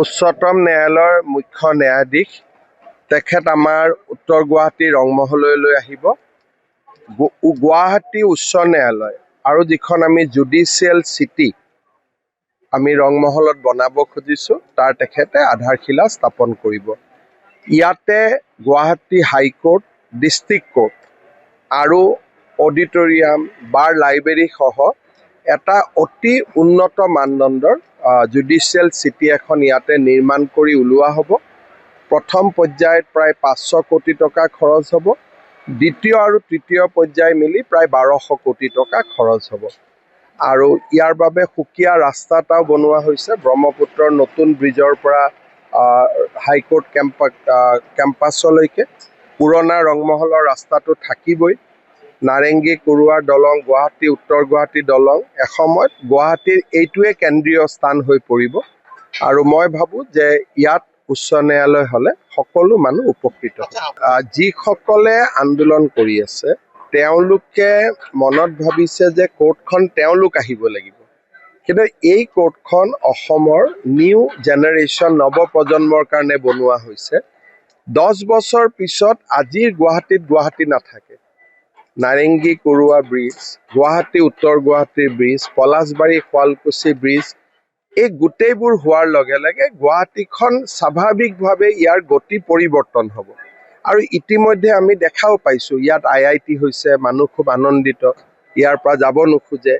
উচ্চতম ন্যায়ালয়ৰ মুখ্য ন্যায়াধীশ তেখেত আমাৰ উত্তৰ গুৱাহাটী ৰংমহললৈ আহিব। গুৱাহাটী উচ্চ ন্যায়ালয় আৰু যিখন আমি জুডিচিয়েল চিটি আমি ৰংমহলত বনাব খুজিছোঁ তাৰ তেখেতে আধাৰশিলা স্থাপন কৰিব। ইয়াতে গুৱাহাটী হাইকোৰ্ট, ডিষ্ট্ৰিক্ট কোৰ্ট আৰু অডিটৰিয়াম, বাৰ লাইব্ৰেৰী সহ এটা অতি উন্নত মানদণ্ডৰ জুডিচিয়েল চিটি এখন ইয়াতে নিৰ্মাণ কৰি উলিওৱা হ'ব। প্ৰথম পৰ্যায়ত প্ৰায় 500 কোটি টকা খৰচ হ'ব। দ্বিতীয় আৰু তৃতীয় পৰ্যায় মিলি প্ৰায় 1200 কোটি টকা খৰচ হ'ব। আৰু ইয়াৰ বাবে সুকীয়া ৰাস্তা এটাও বনোৱা হৈছে। ব্ৰহ্মপুত্ৰৰ নতুন ব্ৰিজৰ পৰা হাইকোৰ্ট কেম্পাছলৈকে পুৰণা ৰংমহলৰ ৰাস্তাটো থাকিবই। নাৰেংগী কুৰুৱাৰ দলং, গুৱাহাটী উত্তৰ গুৱাহাটী দলং এসময়ত গুৱাহাটীৰ এইটোৱে কেন্দ্ৰীয় স্থান হৈ পৰিব। আৰু মই ভাবোঁ যে ইয়াত উচ্চ ন্যায়ালয় হ'লে সকলো মানুহ উপকৃত হ'ব। যিসকলে আন্দোলন কৰি আছে তেওঁলোকে মনত ভাবিছে যে কোৰ্টখন তেওঁলোক আহিব লাগিব, কিন্তু এই কোৰ্টখন অসমৰ নিউ জেনেৰেশ্যন নৱপ্ৰজন্মৰ কাৰণে বনোৱা হৈছে। 10 বছৰ পিছত আজিৰ গুৱাহাটী নাথাকে। নাৰেংগী কুৰুৱা ব্ৰিজ, গুৱাহাটী উত্তৰ গুৱাহাটীৰ ব্ৰিজ, পলাশবাৰী শুৱালকুছি ব্ৰিজ, এই গোটেইবোৰ হোৱাৰ লগে লগে গুৱাহাটীখন স্বাভাৱিকভাৱে ইয়াৰ গতি পৰিৱৰ্তন হ'ব। আৰু ইতিমধ্যে আমি দেখাও পাইছোঁ ইয়াত IIT হৈছে, মানুহ খুব আনন্দিত, ইয়াৰ পৰা যাব নোখোজে।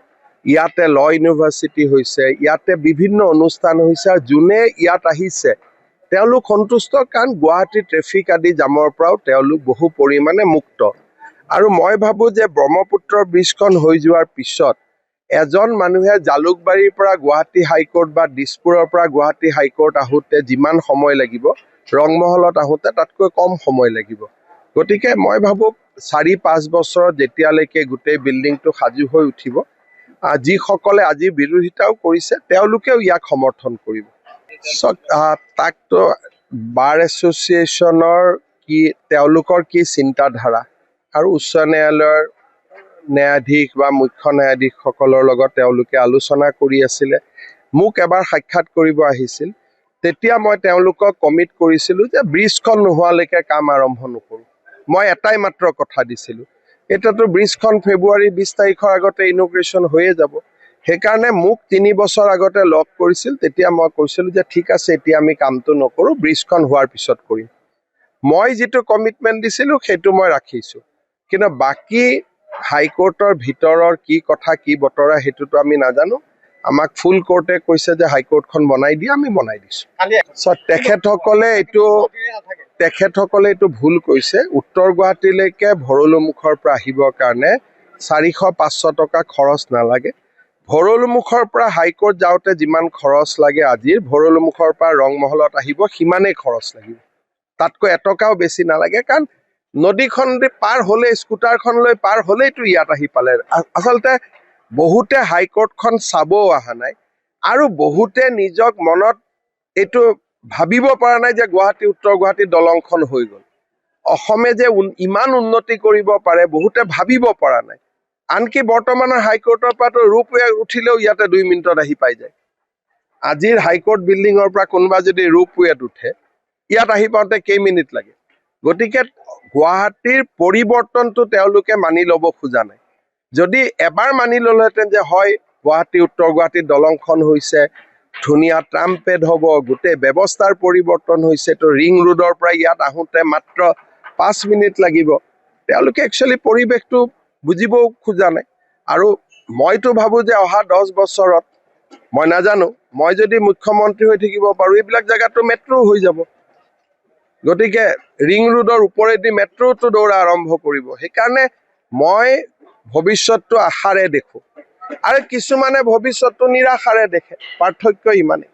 ইয়াতে ল ইউনিভাৰ্চিটি হৈছে, ইয়াতে বিভিন্ন অনুষ্ঠান হৈছে, আৰু যোনে ইয়াত আহিছে তেওঁলোক সন্তুষ্ট, কাৰণ গুৱাহাটী ট্ৰেফিক আদি জামৰ পৰাও তেওঁলোক বহু পৰিমাণে মুক্ত। আৰু মই ভাবোঁ যে ব্ৰহ্মপুত্ৰ ব্ৰিজখন হৈ যোৱাৰ পিছত এজন মানুহে জালুকবাৰীৰ পৰা গুৱাহাটী হাইকোৰ্ট বা দিছপুৰৰ পৰা গুৱাহাটী হাইকোৰ্ট আহোঁতে যিমান সময় লাগিব, ৰংমহলত আহোঁতে তাতকৈ কম সময় লাগিব। গতিকে মই ভাবোঁ 4-5 বছৰত যেতিয়ালৈকে গোটেই বিল্ডিংটো সাজু হৈ উঠিব, যিসকলে আজি বিৰোধিতাও কৰিছে তেওঁলোকেও ইয়াক সমৰ্থন কৰিব। তাকতো বাৰ এছ'চিয়েশ্যনৰ তেওঁলোকৰ কি চিন্তাধাৰা আৰু উচ্চ ন্যায়ালয়ৰ ন্যায়াধীশ বা মুখ্য ন্যায়াধীশসকলৰ লগত তেওঁলোকে আলোচনা কৰি আছিলে। মোক এবাৰ সাক্ষাৎ কৰিব আহিছিল, তেতিয়া মই তেওঁলোকক কমিট কৰিছিলোঁ যে ব্ৰিজখন নোহোৱালৈকে কাম আৰম্ভ নকৰোঁ। মই এটাই মাত্ৰ কথা দিছিলোঁ, এতিয়াতো ব্ৰিজখন ফেব্ৰুৱাৰী 20 তাৰিখৰ আগতে ইনগ্ৰেশ্যন হৈয়ে যাব। সেইকাৰণে মোক 3 বছৰ আগতে লগ কৰিছিল, তেতিয়া মই কৈছিলোঁ যে ঠিক আছে, এতিয়া আমি কামটো নকৰোঁ, ব্ৰিজখন হোৱাৰ পিছত কৰিম। মই যিটো কমিটমেণ্ট দিছিলোঁ সেইটো মই ৰাখিছোঁ, কিন্তু বাকী হাইকোৰ্টৰ ভিতৰৰ কি কথা কি বতৰা সেইটোতো আমি নাজানো। আমাক ফুল কোৰ্টে কৈছে যে হাইকোৰ্টখন বনাই দিয়া, আমি বনাই দিছোঁ। তেখেতসকলে এইটো ভুল কৈছে। উত্তৰ গুৱাহাটীলৈকে ভৰলুমুখৰ পৰা আহিবৰ কাৰণে 400-500 টকা খৰচ নালাগে। ভৰলুমুখৰ পৰা হাইকোৰ্ট যাওঁতে যিমান খৰচ লাগে আজিৰ, ভৰলুমুখৰ পৰা ৰংমহলত আহিব সিমানেই খৰচ লাগিব। তাতকৈ এটকাও বেছি নালাগে, কাৰণ নদীখন পাৰ হ'লে, স্কুটাৰখন লৈ পাৰ হ'লেইতো ইয়াত আহি পালে। আচলতে বহুতে হাইকোৰ্টখন চাবও অহা নাই, আৰু বহুতে নিজক মনত এইটো ভাবিব পৰা নাই যে গুৱাহাটী উত্তৰ গুৱাহাটী দলংখন হৈ গ'ল। অসমে যে ইমান উন্নতি কৰিব পাৰে বহুতে ভাবিব পৰা নাই। আনকি বৰ্তমানৰ হাইকোৰ্টৰ পৰাতো ৰোপৱে উঠিলেও ইয়াতে 2 মিনিটত আহি পাই যায়। আজিৰ হাইকোৰ্ট বিল্ডিঙৰ পৰা কোনোবা যদি ৰোপৱেত উঠে, ইয়াত আহি পাওঁতে কেইমিনিট লাগে। গতিকে গুৱাহাটীৰ পৰিৱৰ্তনটো তেওঁলোকে মানি ল'ব খোজা নাই। যদি এবাৰ মানি ল'লেহেঁতেন যে হয় গুৱাহাটী উত্তৰ গুৱাহাটী দলংখন হৈছে, ধুনীয়া ট্ৰাম্পেড হ'ব, গোটেই ব্যৱস্থাৰ পৰিৱৰ্তন হৈছে, তো ৰিং ৰোডৰ পৰা ইয়াত আহোঁতে মাত্ৰ 5 মিনিট লাগিব, তেওঁলোকে একচুৱেলি পৰিৱেশটো বুজিবও খোজা নাই। আৰু মইতো ভাবোঁ যে অহা 10 বছৰত, মই নাজানো, মই যদি মুখ্যমন্ত্ৰী হৈ থাকিব পাৰোঁ, এইবিলাক জেগাতো মেট্ৰ' হৈ যাব। গতিকে ৰিং ৰোডৰ ওপৰেদি মেট্ৰ'টো দৌৰা আৰম্ভ কৰিব। সেইকাৰণে মই ভৱিষ্যতটো আশাৰে দেখোঁ, আৰু কিছুমানে ভৱিষ্যতটো নিৰাশাৰে দেখে। পাৰ্থক্য ইমানেই।